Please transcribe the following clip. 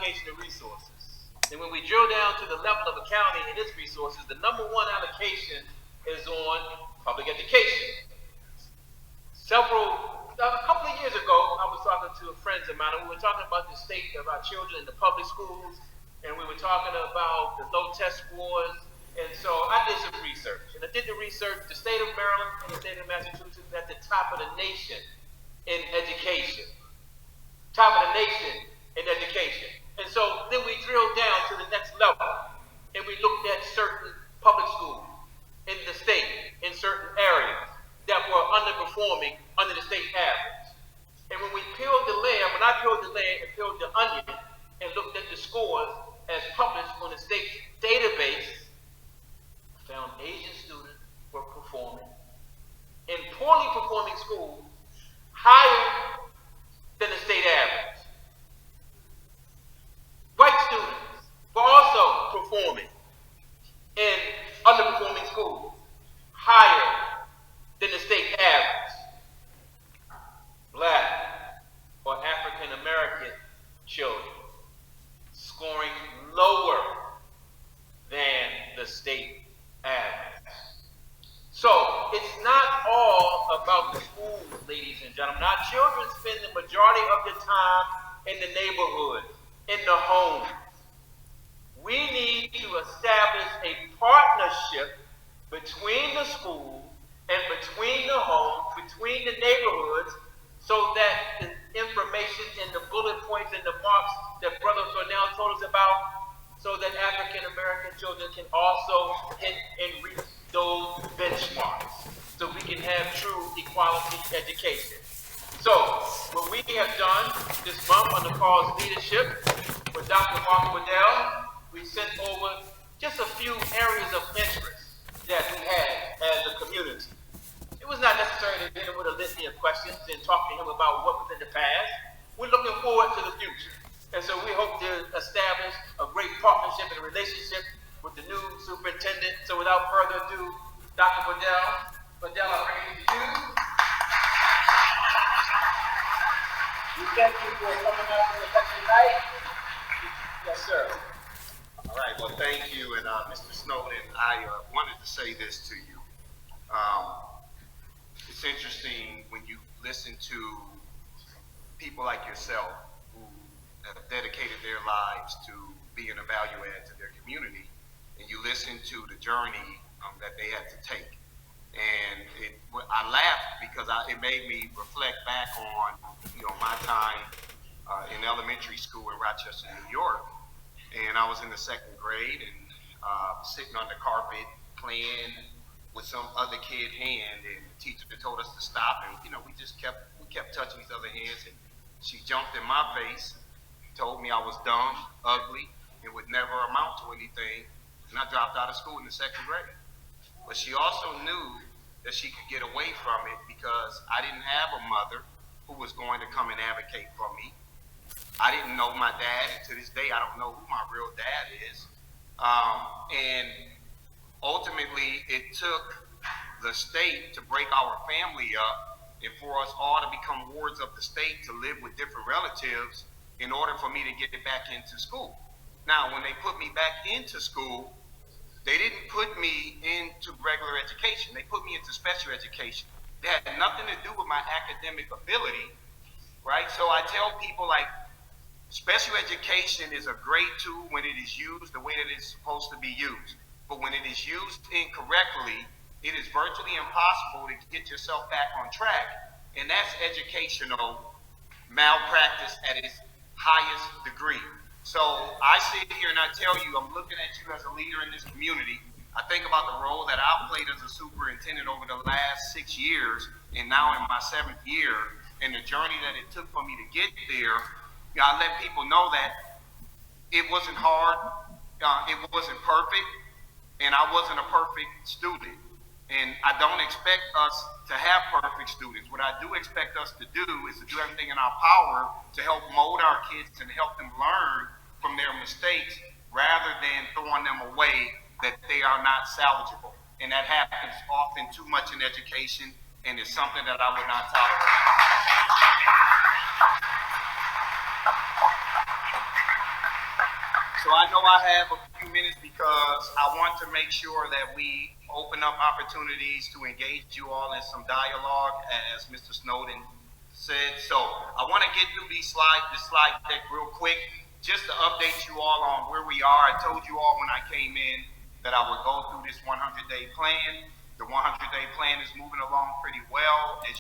allocation of resources. And when we drill down to the level of a county and its resources, the number one allocation is on public education. A couple of years ago, I was talking to friends of mine, and we were talking about the state of our children in the public schools, and we were talking about the low test scores. And so I did some research, and I did the research. The state of Maryland and the state of Massachusetts is at the top of the nation in education. Top of the nation in education. And so then we drilled down to the next level, and we looked at certain public schools in the state, in certain areas that were underperforming under the state average. And when we peeled the layer, when I peeled the layer and peeled the onion and looked at the scores as published on the state database, I found Asian students were performing in poorly performing schools higher than the state average. White students were also performing in underperforming schools higher than the state average. Black or African American children scoring lower than the state average. So it's not all about the schools, ladies and gentlemen. Our children spend the majority of their time in the neighborhood, in the home. We need to establish a partnership between the school and between the home, between the neighborhoods, so that the information and the bullet points and the marks that Brother Cornell told us about, so that African American children can also hit and reach those benchmarks, so we can have true equality education. So, what we have done this month under CAAL's leadership with Dr. Bedell, we sent over just a few areas of interest that we had as a community. It was not necessary to hit him with a litany of questions and talk to him about what was in the past. We're looking forward to the future. And so we hope to establish a great partnership and a relationship with the new superintendent. So without further ado, Dr. Bedell, I bring it to you. We thank you for coming out to the lecture tonight. Yes, sir. All right, well, thank you. And Mr. Snowden, I wanted to say this to you. It's interesting when you listen to people like yourself who have dedicated their lives to being a value add to their community, and you listen to the journey that they had to take. And I laughed because it made me reflect back on, my time in elementary school in Rochester, New York. And I was in the second grade and sitting on the carpet playing with some other kid's hand, and the teacher told us to stop, and we kept touching each other's hands, and she jumped in my face, told me I was dumb, ugly, and would never amount to anything, and I dropped out of school in the second grade. But she also knew that she could get away from it because I didn't have a mother who was going to come and advocate for me. I didn't know my dad, and to this day I don't know who my real dad is. And ultimately, it took the state to break our family up and for us all to become wards of the state to live with different relatives in order for me to get back into school. Now, when they put me back into school, they didn't put me into regular education. They put me into special education. That had nothing to do with my academic ability, right? So I tell people, special education is a great tool when it is used the way that it's supposed to be used. But when it is used incorrectly, it is virtually impossible to get yourself back on track. And that's educational malpractice at its highest degree. So I sit here and I tell you, I'm looking at you as a leader in this community. I think about the role that I've played as a superintendent over the last 6 years, and now in my 7th year, and the journey that it took for me to get there. I let people know that it wasn't hard, it wasn't perfect, and I wasn't a perfect student. And I don't expect us to have perfect students. What I do expect us to do is to do everything in our power to help mold our kids and help them learn from their mistakes rather than throwing them away that they are not salvageable. And that happens often too much in education, and it's something that I would not tolerate. So I know I have a few minutes because I want to make sure that we open up opportunities to engage you all in some dialogue, as Mr. Snowden said. So I want to get through this slide deck real quick, just to update you all on where we are. I told you all when I came in that I would go through this 100-day plan. The 100-day plan is moving along pretty well. As